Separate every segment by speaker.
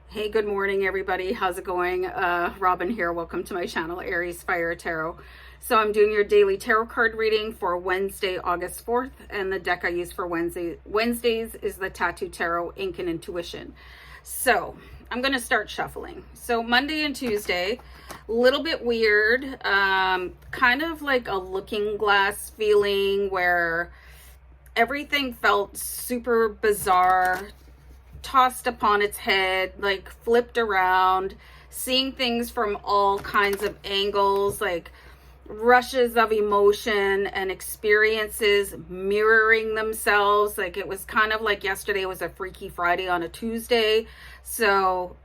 Speaker 1: Hey, good morning, everybody. How's it going? Robin here. Welcome to my channel, Aries Fire Tarot. So I'm doing your daily tarot card reading for Wednesday, August 4th, and the deck I use for Wednesdays is the Tattoo Tarot Ink and Intuition. So I'm going to start shuffling. So Monday and Tuesday, a little bit weird, kind of like a looking glass feeling where everything felt super bizarre, tossed upon its head, like flipped around, seeing things from all kinds of angles, like rushes of emotion and experiences mirroring themselves. Like it was kind of like yesterday was a Freaky Friday on a Tuesday. So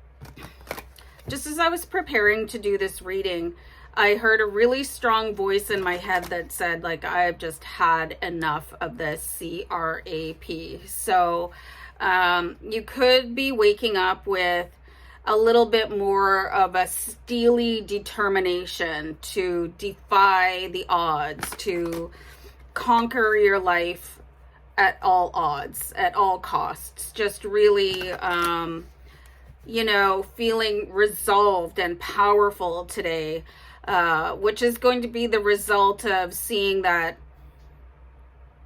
Speaker 1: just as I was preparing to do this reading, I heard a really strong voice in my head that said, like, I've just had enough of this CRAP. So you could be waking up with a little bit more of a steely determination to defy the odds, to conquer your life at all odds, at all costs. Just really, feeling resolved and powerful today, which is going to be the result of seeing that,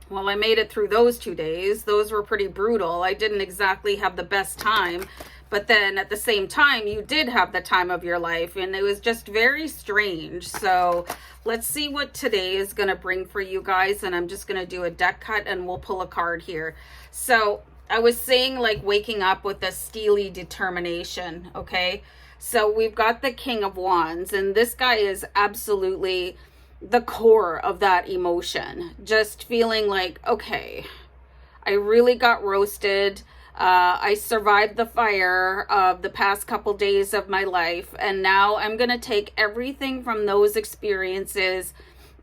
Speaker 1: well, I made it through those 2 days. Those were pretty brutal. I didn't exactly have the best time, but then at the same time, you did have the time of your life, and it was just very strange. So let's see what today is going to bring for you guys, and I'm just going to do a deck cut, and we'll pull a card here. So I was saying, like, waking up with a steely determination, okay? So we've got the King of Wands, and this guy is absolutely the core of that emotion. Just feeling like, okay, I really got roasted. I survived the fire of the past couple days of my life, and now I'm going to take everything from those experiences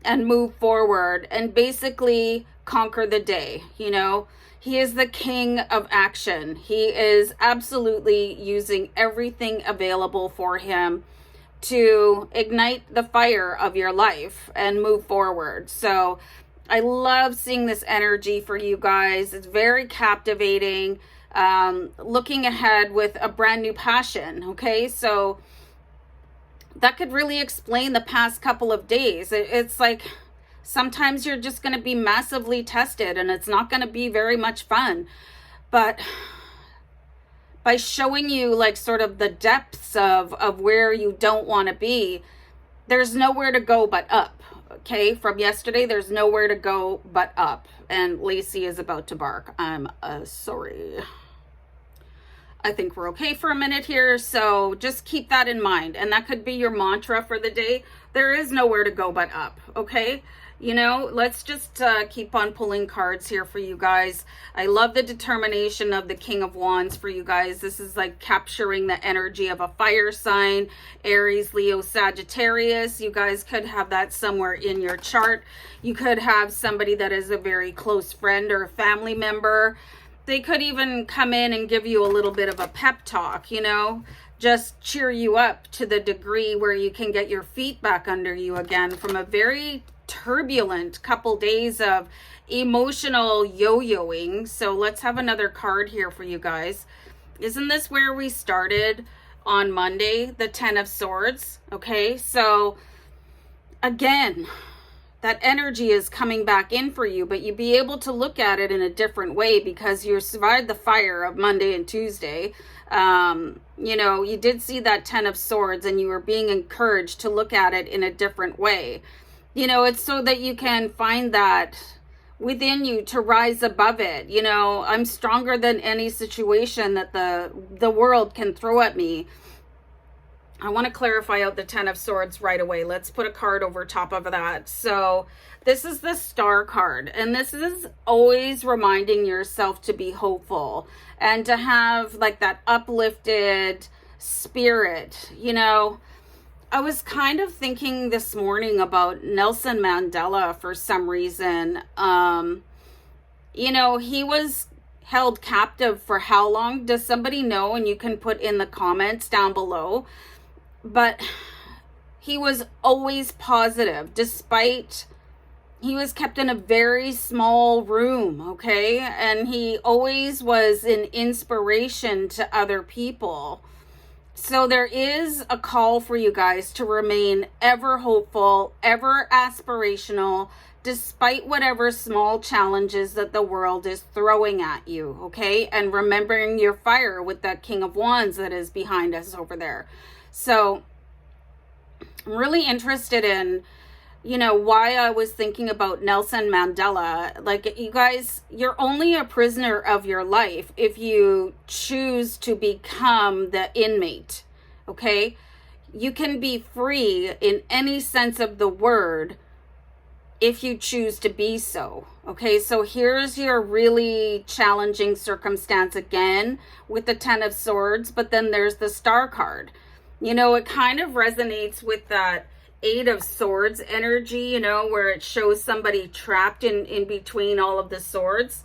Speaker 1: and move forward and basically conquer the day. He is the king of action. He is absolutely using everything available for him to ignite the fire of your life and move forward. So I love seeing this energy for you guys. It's very captivating. Looking ahead with a brand new passion. Okay, so that could really explain the past couple of days. It's like sometimes you're just going to be massively tested and it's not going to be very much fun. But by showing you, like, sort of the depths of where you don't want to be, there's nowhere to go but up. Okay, from yesterday, there's nowhere to go but up. And Lacey is about to bark. I'm sorry. I think we're okay for a minute here, so just keep that in mind. And that could be your mantra for the day. There is nowhere to go but up, okay? Let's just keep on pulling cards here for you guys. I love the determination of the King of Wands for you guys. This is like capturing the energy of a fire sign, Aries, Leo, Sagittarius. You guys could have that somewhere in your chart. You could have somebody that is a very close friend or a family member. They could even come in and give you a little bit of a pep talk, just cheer you up to the degree where you can get your feet back under you again from a very turbulent couple days of emotional yo-yoing. So let's have another card here for you guys. Isn't this where we started on Monday? The 10 of Swords. Okay, so again, that energy is coming back in for you, but you'd be able to look at it in a different way because you survived the fire of Monday and Tuesday. You did see that 10 of Swords and you were being encouraged to look at it in a different way. It's so that you can find that within you to rise above it. I'm stronger than any situation that the world can throw at me. I want to clarify out the 10 of Swords right away. Let's put a card over top of that. So this is the Star card, and this is always reminding yourself to be hopeful and to have like that uplifted spirit. I was kind of thinking this morning about Nelson Mandela for some reason. He was held captive for how long? Does somebody know? And you can put in the comments down below. But he was always positive, despite he was kept in a very small room, okay? And he always was an inspiration to other people. So there is a call for you guys to remain ever hopeful, ever aspirational, despite whatever small challenges that the world is throwing at you, okay? And remembering your fire with that King of Wands that is behind us over there. So I'm really interested in, why I was thinking about Nelson Mandela. Like, you guys, you're only a prisoner of your life if you choose to become the inmate, okay? You can be free in any sense of the word if you choose to be so, okay? So here's your really challenging circumstance again with the Ten of Swords, but then there's the Star card. It kind of resonates with that Eight of Swords energy, where it shows somebody trapped in between all of the swords.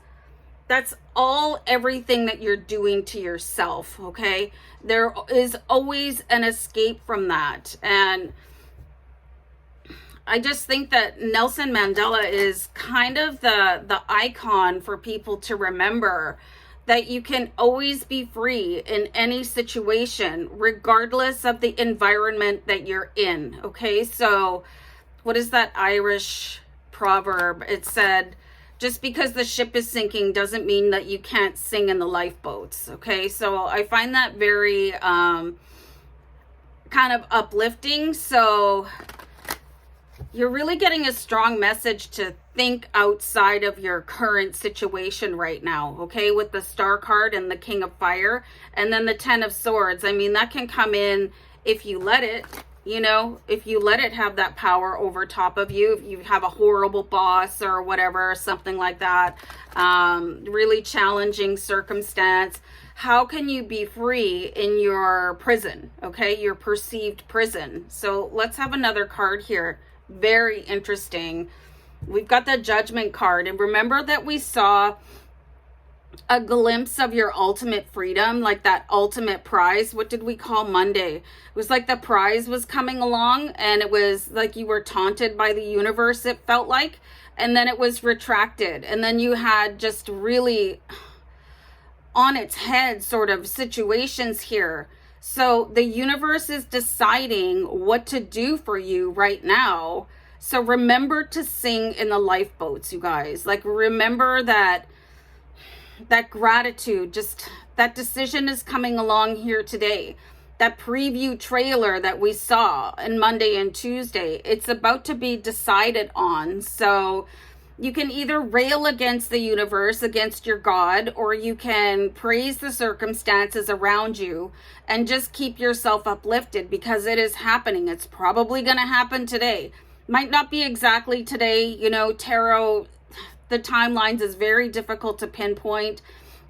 Speaker 1: That's everything that you're doing to yourself, okay? There is always an escape from that. And I just think that Nelson Mandela is kind of the icon for people to remember that you can always be free in any situation, regardless of the environment that you're in, okay? So what is that Irish proverb? It said, just because the ship is sinking doesn't mean that you can't sing in the lifeboats, okay? So I find that very kind of uplifting. So you're really getting a strong message to think outside of your current situation right now, okay? With the Star card and the King of Fire, and then the Ten of Swords. I mean, that can come in if you let it, if you let it have that power over top of you, if you have a horrible boss or whatever, something like that, really challenging circumstance. How can you be free in your prison, okay? Your perceived prison. So let's have another card here. Very interesting. We've got the Judgment card, and remember that we saw a glimpse of your ultimate freedom, like that ultimate prize. What did we call Monday? It was like the prize was coming along, and it was like you were taunted by the universe, it felt like, and then it was retracted, and then you had just really on its head sort of situations here. So the universe is deciding what to do for you right now. So remember to sing in the lifeboats, you guys. Like, remember that gratitude, just that decision is coming along here today. That preview trailer that we saw on Monday and Tuesday, it's about to be decided on. So you can either rail against the universe, against your God, or you can praise the circumstances around you and just keep yourself uplifted, because it is happening. It's probably going to happen today. Might not be exactly today. Tarot, the timelines is very difficult to pinpoint.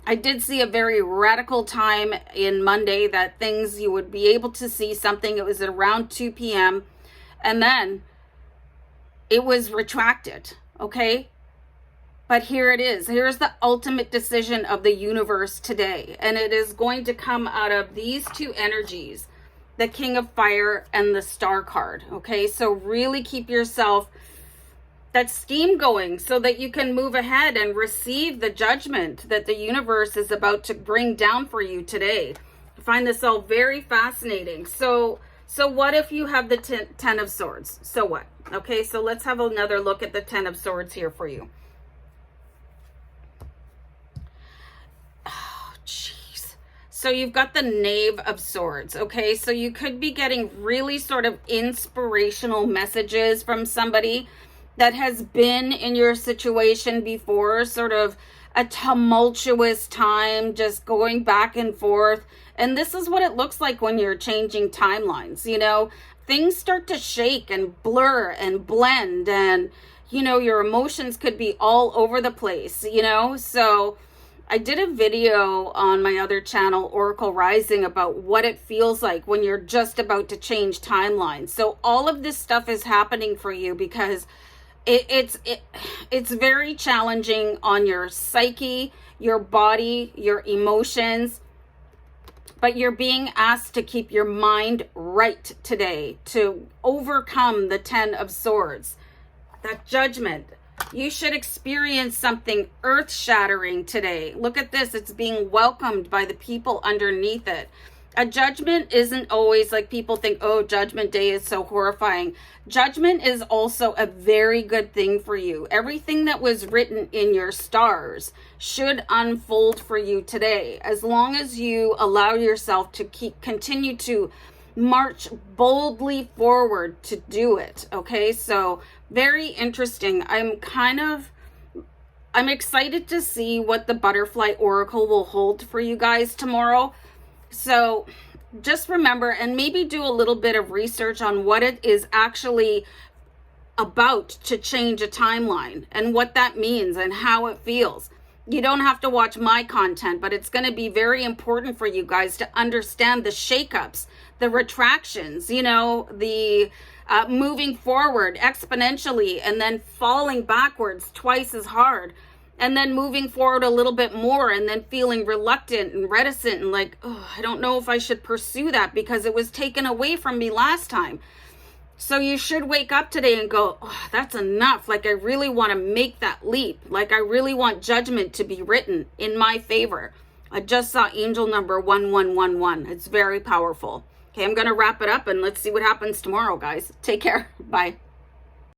Speaker 1: I did see a very radical time in Monday that things you would be able to see something. It was at around 2 p.m. and then it was retracted. Okay, but here it is. Here's the ultimate decision of the universe today, and it is going to come out of these two energies, the King of Fire and the Star card. Okay, so really keep yourself that steam going so that you can move ahead and receive the judgment that the universe is about to bring down for you today. I find this all very fascinating. So what if you have the Ten of Swords? So what? Okay, so let's have another look at the Ten of Swords here for you. Oh, jeez. So you've got the Knave of Swords, okay? So you could be getting really sort of inspirational messages from somebody that has been in your situation before, sort of a tumultuous time, just going back and forth. And this is what it looks like when you're changing timelines, things start to shake and blur and blend, and your emotions could be all over the place. So I did a video on my other channel, Oracle Rising, about what it feels like when you're just about to change timelines. So all of this stuff is happening for you because it's very challenging on your psyche, your body, your emotions. But you're being asked to keep your mind right today to overcome the Ten of Swords. That judgment. You should experience something earth-shattering today. Look at this. It's being welcomed by the people underneath it. A judgment isn't always like people think, oh, Judgment Day is so horrifying. Judgment is also a very good thing for you. Everything that was written in your stars should unfold for you today, as long as you allow yourself to continue to march boldly forward to do it. Okay, so very interesting. I'm excited to see what the Butterfly Oracle will hold for you guys tomorrow. So just remember, and maybe do a little bit of research on what it is actually about to change a timeline and what that means and how it feels. You don't have to watch my content, but it's going to be very important for you guys to understand the shakeups, the retractions, you know, the moving forward exponentially and then falling backwards twice as hard, and then moving forward a little bit more and then feeling reluctant and reticent and like, oh, I don't know if I should pursue that because it was taken away from me last time. So you should wake up today and go, oh, that's enough. Like, I really want to make that leap. Like, I really want judgment to be written in my favor. I just saw angel number 1111. It's very powerful. Okay, I'm going to wrap it up and let's see what happens tomorrow, guys. Take care. Bye.